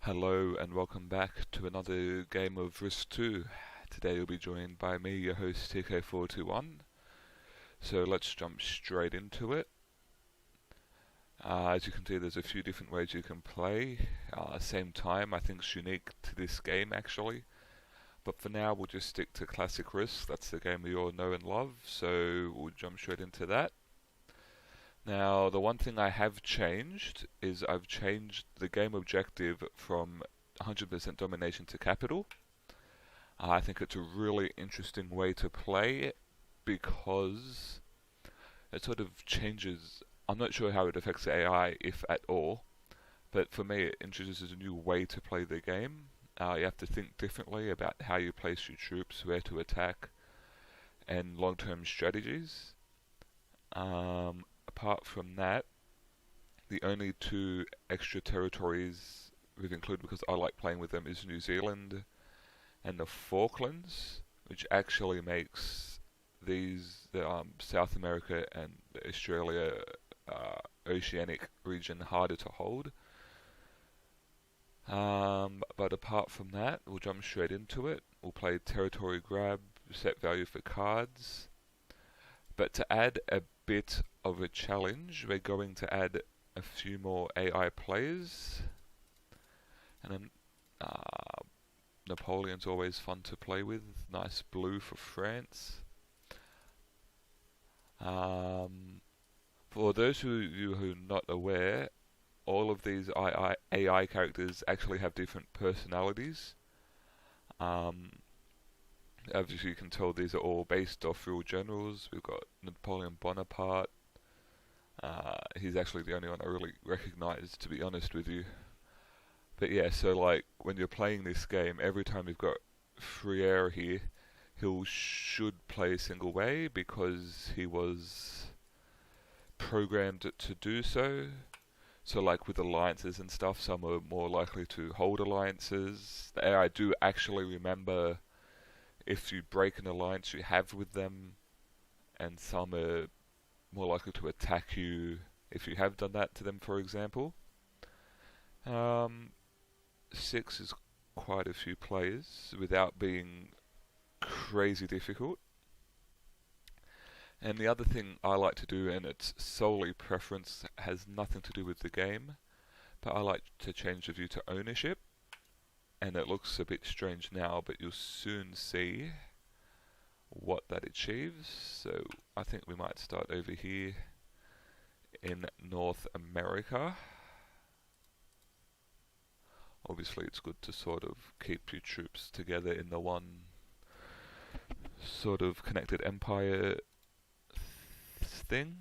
Hello and welcome back to another game of Risk 2. Today you'll be joined by me, your host TK421. So let's jump straight into it. As you can see, there's a few different ways you can play. Same time, I think is unique to this game actually. But for now, we'll just stick to Classic Risk. That's the game we all know and love. So we'll jump straight into that. Now, the one thing I have changed is I've changed the game objective from 100% domination to capital. I think it's a really interesting way to play because it sort of changes. I'm not sure how it affects the AI, if at all, but for me, it introduces a new way to play the game. You have to think differently about how you place your troops, where to attack, and long-term strategies. Apart from that, the only two extra territories we've included because I like playing with them is New Zealand and the Falklands, which actually makes the South America and the Australia oceanic region harder to hold. But apart from that, we'll jump straight into it. We'll play territory grab, set value for cards. But to add a bit of a challenge, we're going to add a few more AI players. And then Napoleon's always fun to play with. Nice blue for France. For those of you who are not aware, all of these AI characters actually have different personalities. As you can tell, these are all based off real generals. We've got Napoleon Bonaparte. He's actually the only one I really recognise, to be honest with you. But yeah, so like when you're playing this game, every time you've got Friere here, should play a single way because he was programmed to do so. So like with alliances and stuff, some are more likely to hold alliances. The AI do actually remember if you break an alliance you have with them, and some are more likely to attack you if you have done that to them, for example. 6 is quite a few players without being crazy difficult. And the other thing I like to do, and it's solely preference, has nothing to do with the game, but I like to change the view to ownership. And it looks a bit strange now, but you'll soon see what that achieves. So I think we might start over here in North America. Obviously it's good to sort of keep your troops together in the one sort of connected empire thing.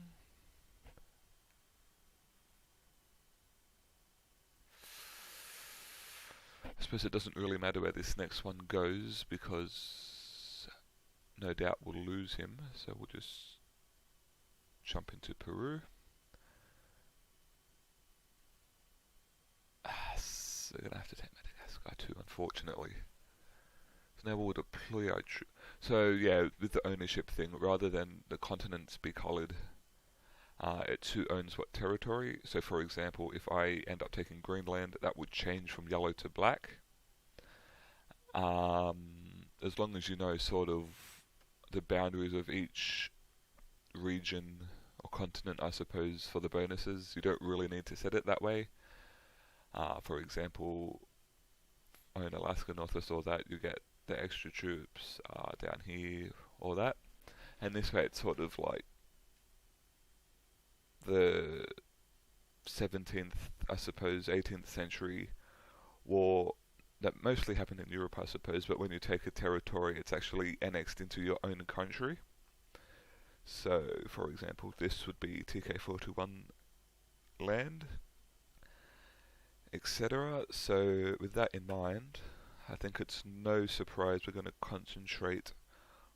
I suppose it doesn't really matter where this next one goes because no doubt we'll lose him, so we'll just jump into Peru. So we're gonna have to take Madagascar too, unfortunately. So now we'll deploy our troops. So yeah, with the ownership thing, rather than the continents be coloured, it's who owns what territory. So for example, if I end up taking Greenland, that would change from yellow to black. As long as you know sort of the boundaries of each region or continent, I suppose, for the bonuses, you don't really need to set it that way. For example, own Alaska, Northwest, all that, you get the extra troops down here, all that. And this way it's sort of like the 17th, I suppose, 18th century war that mostly happened in Europe, I suppose, but when you take a territory, it's actually annexed into your own country. So, for example, this would be TK421 land, etc. So, with that in mind, I think it's no surprise we're going to concentrate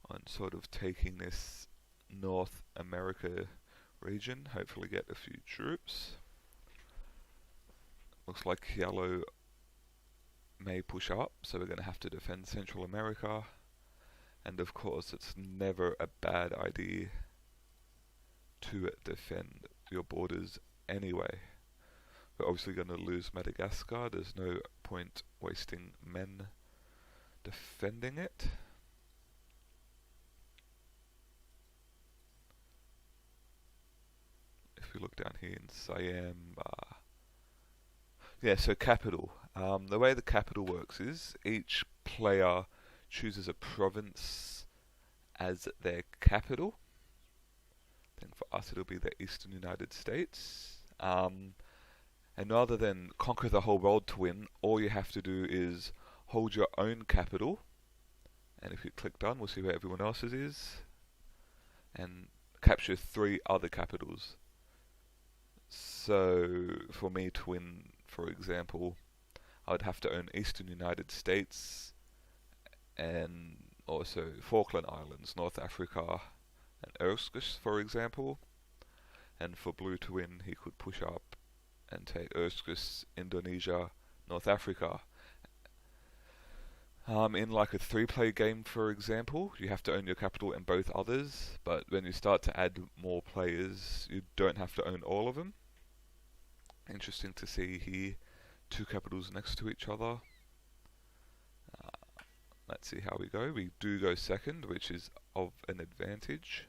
on sort of taking this North America region, hopefully get a few troops. Looks like yellow may push up, so we're going to have to defend Central America. And of course, it's never a bad idea to defend your borders anyway. We're obviously going to lose Madagascar. There's no point wasting men defending it. If we look down here in Siam, yeah, so capital. The way the capital works is each player chooses a province as their capital. Then for us it'll be the Eastern United States. And rather than conquer the whole world to win, all you have to do is hold your own capital. And if you click done, we'll see where everyone else's is. And capture 3 other capitals. So for me to win, for example, I would have to own Eastern United States and also Falkland Islands, North Africa, and Erskine, for example. And for blue to win, he could push up and take Erskine, Indonesia, North Africa. In like a 3-player game, for example, you have to own your capital and both others, but when you start to add more players, you don't have to own all of them. Interesting to see here, 2 capitals next to each other. Let's see how we go. We do go second, which is of an advantage.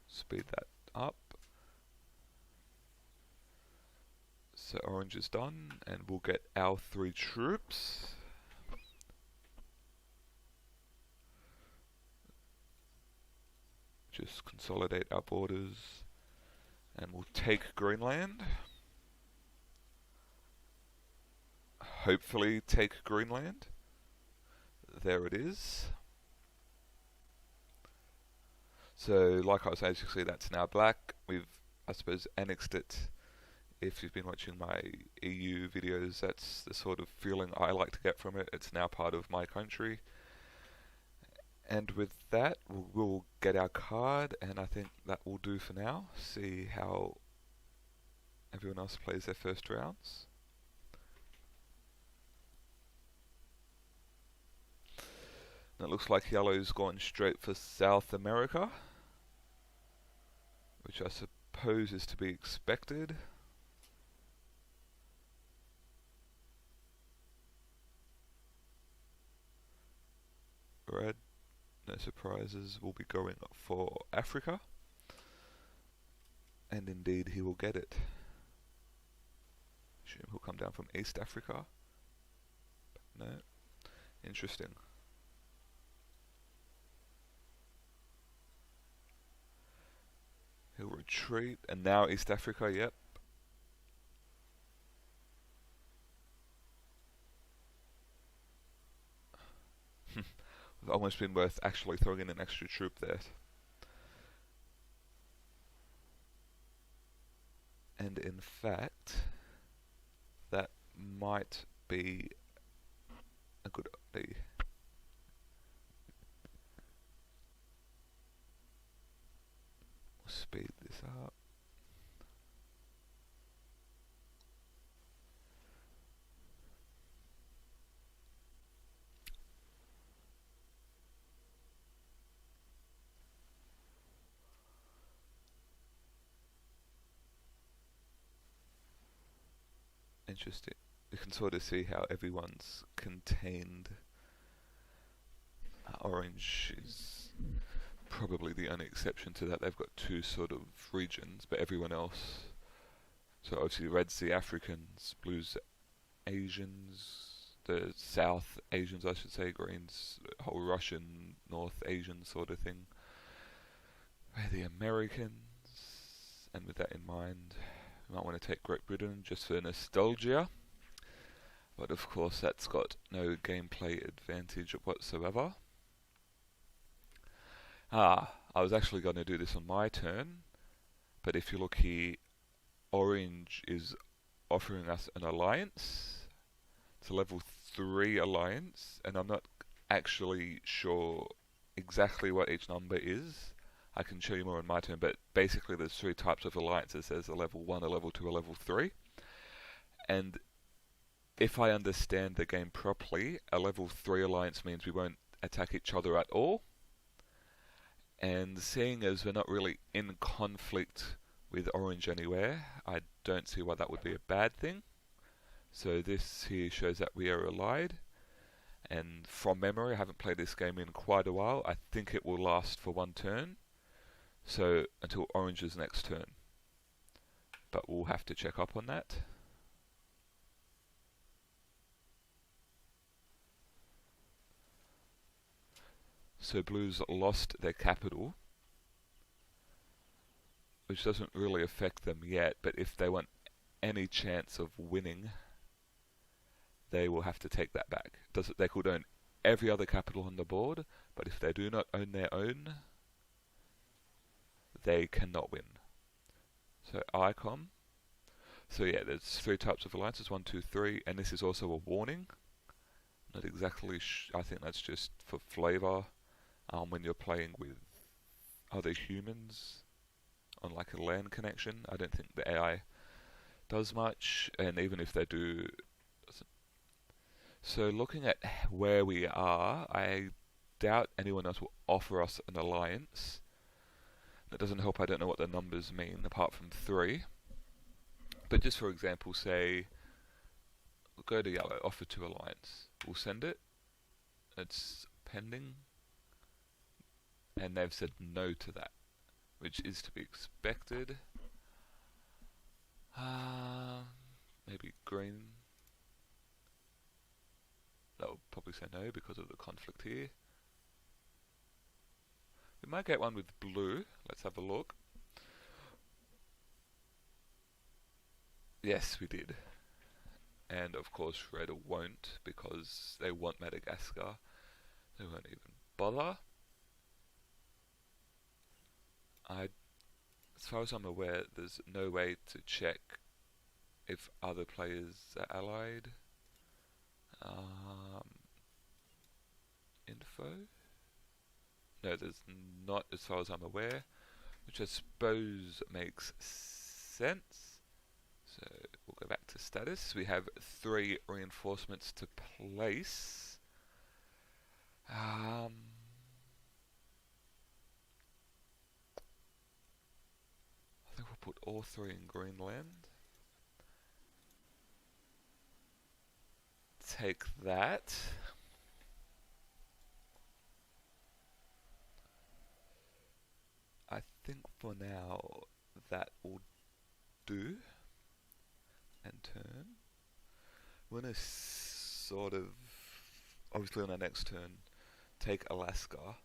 Speed that up. So orange is done, and we'll get our 3 troops. Just consolidate our borders, and we'll take Greenland. Hopefully take Greenland. There it is. So like I was saying, as you can see, that's now black. We've, I suppose, annexed it. If you've been watching my EU videos, that's the sort of feeling I like to get from it. It's now part of my country. And with that, we'll get our card, and I think that will do for now. See how everyone else plays their first rounds. And it looks like yellow's gone straight for South America, which I suppose is to be expected. Red, no surprises, will be going for Africa. And indeed he will get it. Assume he'll come down from East Africa. No. Interesting. He'll retreat, and now East Africa, yep. It's almost been worth actually throwing in an extra troop there. And in fact, that might be a good idea. We'll speed this up. Interesting. You can sort of see how everyone's contained. Orange is probably the only exception to that. They've got 2 sort of regions, but everyone else. So obviously red's the Africans, blue's Asians, the South Asians I should say, green's whole Russian, North Asian sort of thing. We're the Americans, and with that in mind, we might want to take Great Britain just for nostalgia, but of course that's got no gameplay advantage whatsoever. I was actually going to do this on my turn, but if you look here, orange is offering us an alliance. It's a level 3 alliance, and I'm not actually sure exactly what each number is. I can show you more on my turn, but basically there's 3 types of alliances. There's a level 1, a level 2, a level 3. And if I understand the game properly, a level 3 alliance means we won't attack each other at all. And seeing as we're not really in conflict with orange anywhere, I don't see why that would be a bad thing. So this here shows that we are allied. And from memory, I haven't played this game in quite a while. I think it will last for one turn. So until orange's next turn. But we'll have to check up on that. So blues lost their capital, which doesn't really affect them yet, but if they want any chance of winning, they will have to take that back. They could own every other capital on the board, but if they do not own their own, they cannot win. So ICOM. So yeah, there's 3 types of alliances, 1, 2, 3, and this is also a warning. Not exactly, I think that's just for flavor. When you're playing with other humans on like a LAN connection, I don't think the AI does much, and even if they do. So looking at where we are, I doubt anyone else will offer us an alliance. That doesn't help, I don't know what the numbers mean apart from 3. But just for example, say, we'll go to yellow, offer to alliance. We'll send it. It's pending. And they've said no to that, which is to be expected. Maybe green. They'll probably say no because of the conflict here. We might get one with blue. Let's have a look. Yes, we did. And of course red won't because they want Madagascar. They won't even bother. As far as I'm aware, there's no way to check if other players are allied. Info? No, there's not as far as I'm aware, which I suppose makes sense. So we'll go back to status. We have 3 reinforcements to place. I think we'll put all 3 in Greenland. Take that. I think for now that will do. And turn. We're going to sort of, obviously on our next turn, take Alaska,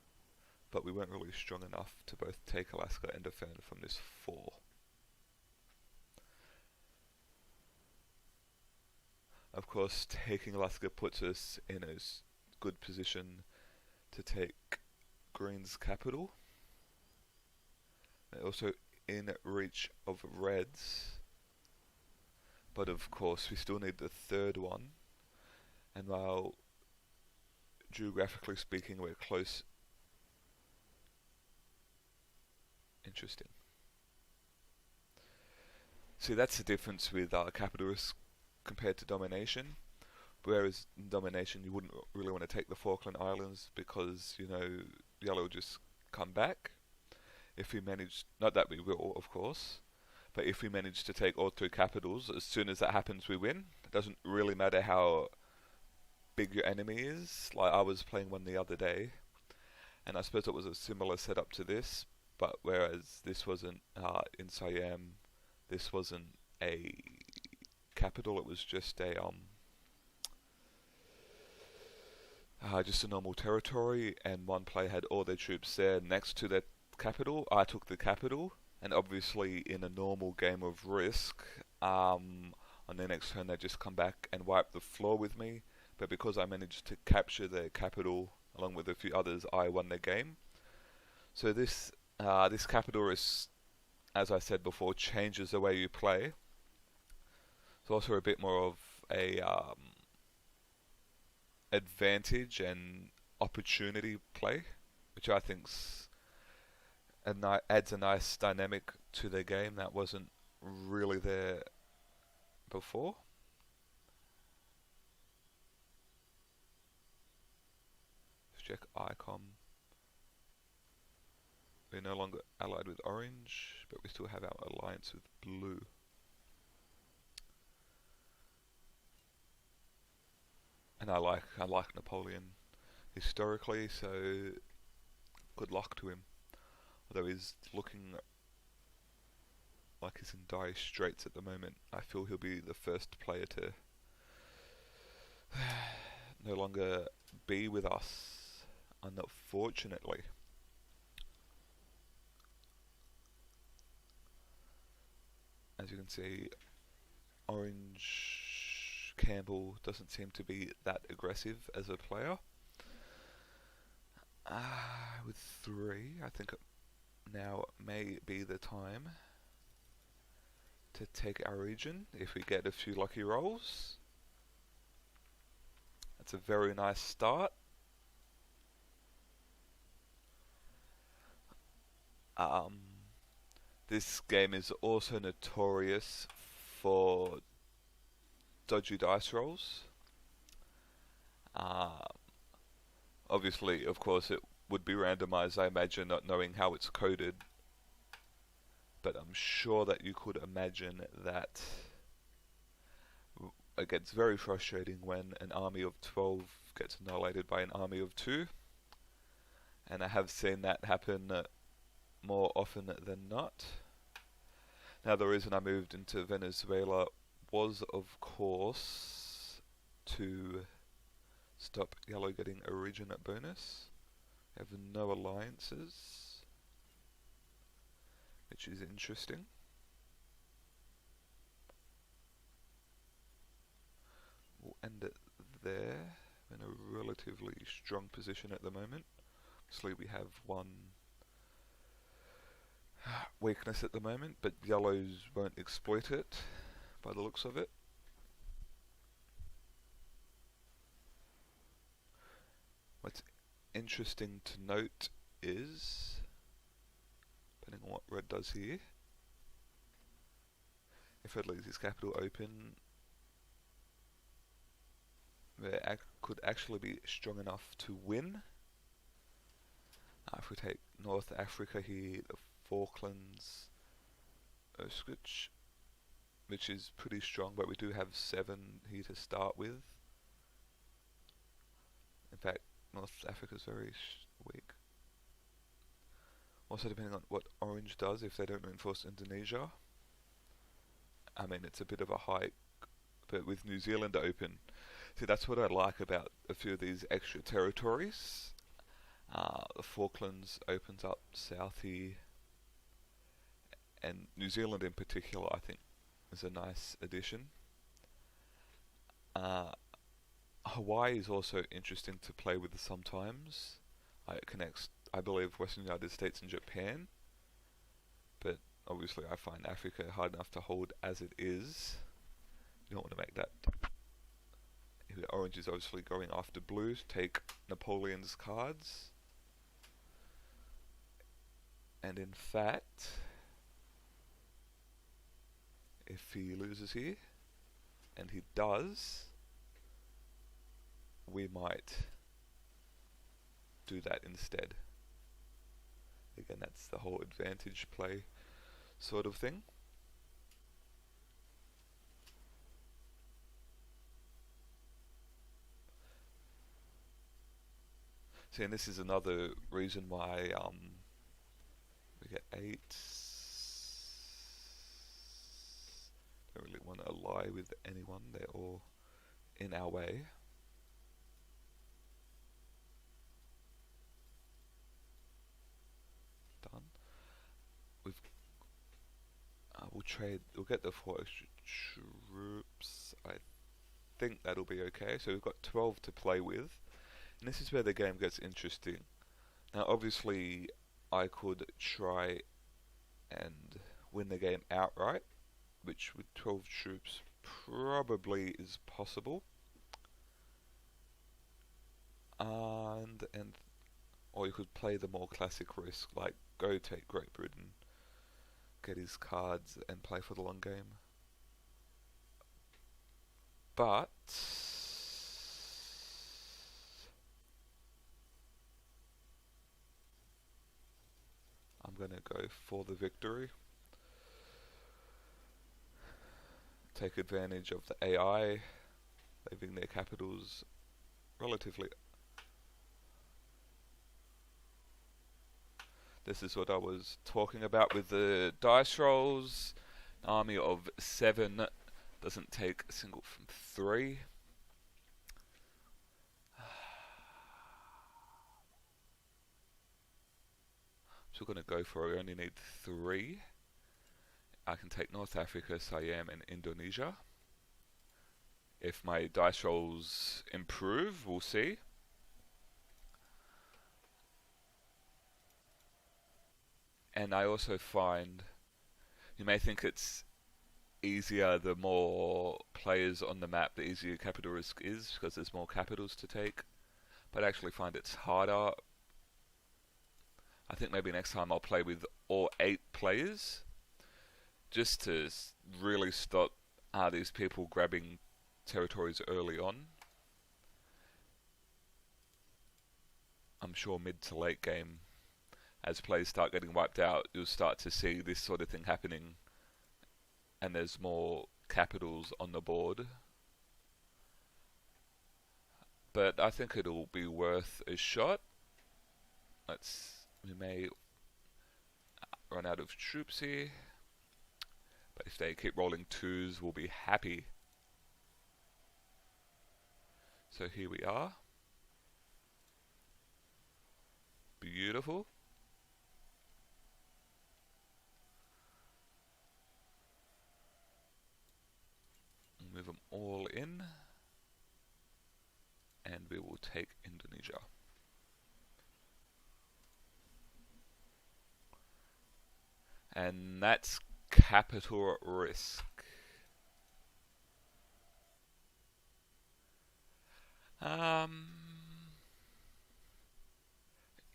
but we weren't really strong enough to both take Alaska and defend from this 4. Of course, taking Alaska puts us in a good position to take Green's capital. They're also in reach of Reds, but of course we still need the 3rd one, and while geographically speaking we're close. Interesting. See, that's the difference with capital risk compared to domination. Whereas in domination you wouldn't really want to take the Falkland Islands because, you know, yellow will just come back. If we manage, not that we will of course, but if we manage to take all 3 capitals, as soon as that happens we win. It doesn't really matter how big your enemy is. Like I was playing one the other day, and I suppose it was a similar setup to this, but whereas this wasn't in Siam, this wasn't a capital, it was just a normal territory, and one player had all their troops there next to their capital. I took the capital, and obviously in a normal game of Risk, on their next turn they just come back and wipe the floor with me, but because I managed to capture their capital along with a few others, I won the game. So this capital risk, as I said before, changes the way you play. It's also a bit more of a advantage and opportunity play, which I think's adds a nice dynamic to the game that wasn't really there before. Let's check ICOM. We're no longer allied with orange, but we still have our alliance with blue. And I like Napoleon historically, so good luck to him. Although he's looking like he's in dire straits at the moment. I feel he'll be the first player to no longer be with us, unfortunately. As you can see, Orange Campbell doesn't seem to be that aggressive as a player. With 3, I think now may be the time to take our region if we get a few lucky rolls. That's a very nice start. This game is also notorious for dodgy dice rolls. Obviously, of course, it would be randomized, I imagine, not knowing how it's coded. But I'm sure that you could imagine that it gets very frustrating when an army of 12 gets annihilated by an army of 2. And I have seen that happen more often than not. Now, the reason I moved into Venezuela was, of course, to stop yellow getting a region bonus. We have no alliances, which is interesting. We'll end it there. We're in a relatively strong position at the moment. Obviously, we have one weakness at the moment, but yellows won't exploit it by the looks of it. What's interesting to note is, depending on what red does here, if red leaves his capital open, they could actually be strong enough to win. If we take North Africa here, the Falklands, Uskich, which is pretty strong, but we do have 7 here to start with. In fact, North Africa is very weak. Also, depending on what Orange does, if they don't reinforce Indonesia, I mean, it's a bit of a hike, but with New Zealand open, see, that's what I like about a few of these extra territories. The Falklands opens up south here, and New Zealand in particular, I think, is a nice addition. Hawaii is also interesting to play with sometimes. It connects, I believe, Western United States and Japan, but obviously I find Africa hard enough to hold as it is. You don't want to make that. Orange is obviously going after blue to take Napoleon's cards. And in fact, if he loses here, and he does, we might do that instead. Again, that's the whole advantage play sort of thing. See, and this is another reason why we get 8. Don't really want to ally with anyone, they're all in our way. Done. We'll get the 4 extra troops. I think that'll be okay. So we've got 12 to play with. And this is where the game gets interesting. Now obviously I could try and win the game outright, which with 12 troops probably is possible. Or you could play the more classic risk, like go take Great Britain, get his cards and play for the long game. But going to go for the victory. Take advantage of the AI, leaving their capitals relatively. This is what I was talking about with the dice rolls. An army of 7 doesn't take a single from 3. So we're going to go for, I only need 3. I can take North Africa, Siam and Indonesia. If my dice rolls improve, we'll see. And I also find, you may think it's easier the more players on the map, the easier capital risk is, because there's more capitals to take. But I actually find it's harder. I think maybe next time I'll play with all 8 players, just to really stop these people grabbing territories early on. I'm sure mid to late game, as players start getting wiped out, you'll start to see this sort of thing happening, and there's more capitals on the board. But I think it'll be worth a shot. We may run out of troops here, but if they keep rolling 2s, we'll be happy. So here we are. Beautiful. Move them all in, and we will take Indonesia. And that's capital risk.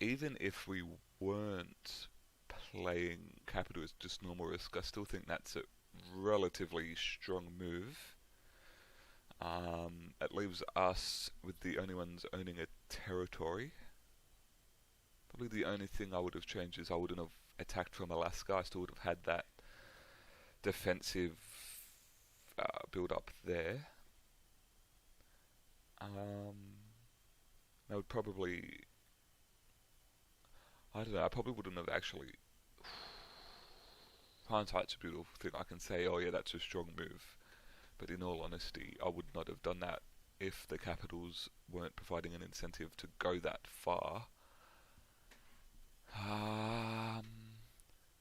Even if we weren't playing capital as just normal risk, I still think that's a relatively strong move. It leaves us with the only ones owning a territory. Probably the only thing I would have changed is I wouldn't have attacked from Alaska. I still would have had that defensive build up there. I would probably, I don't know, I probably wouldn't have actually. Hindsight's a beautiful thing. I can say, oh yeah, that's a strong move. But in all honesty, I would not have done that if the capitals weren't providing an incentive to go that far.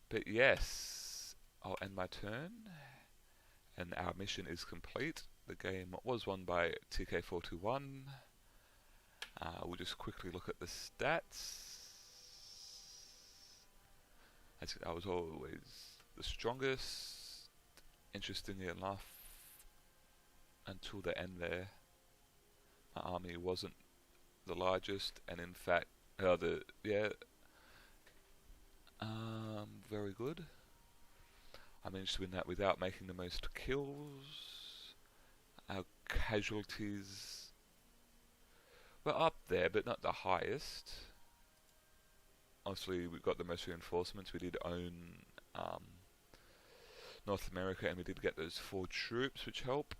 But yes, I'll end my turn, and our mission is complete. The game was won by TK421. We'll just quickly look at the stats. I was always the strongest, interestingly enough, until the end there. My army wasn't the largest, and in fact, very good. I managed to win that without making the most kills. Our casualties were up there, but not the highest. Obviously, we got the most reinforcements. We did own North America, and we did get those 4 troops, which help.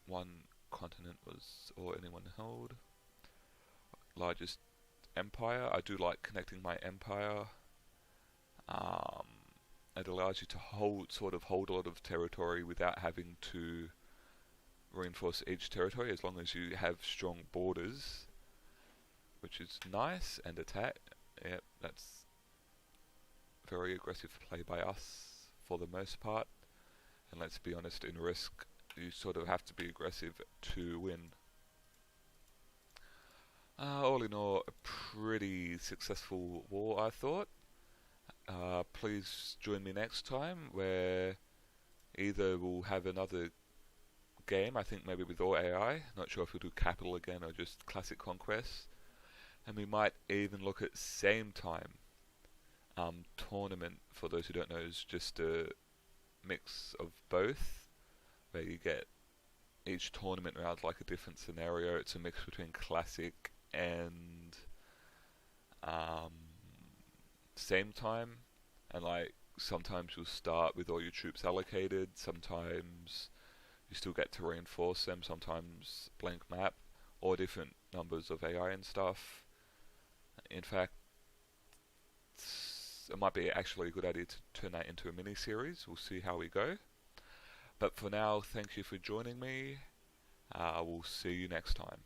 1 continent was all anyone held. Largest empire. I do like connecting my empire. It allows you to hold a lot of territory without having to reinforce each territory, as long as you have strong borders, which is nice. And attack. Yep, that's very aggressive play by us for the most part. And let's be honest, in Risk, you sort of have to be aggressive to win. All in all, a pretty successful war, I thought. Please join me next time, where either we'll have another game, I think maybe with all AI, not sure if we'll do Capital again or just Classic Conquest, and we might even look at same time tournament. For those who don't know, is just a mix of both, where you get each tournament round like a different scenario. It's a mix between Classic and same time, and like sometimes you'll start with all your troops allocated, sometimes you still get to reinforce them, sometimes blank map, or different numbers of AI and stuff. In fact, it might be actually a good idea to turn that into a mini series. We'll see how we go. But for now, thank you for joining me. We'll see you next time.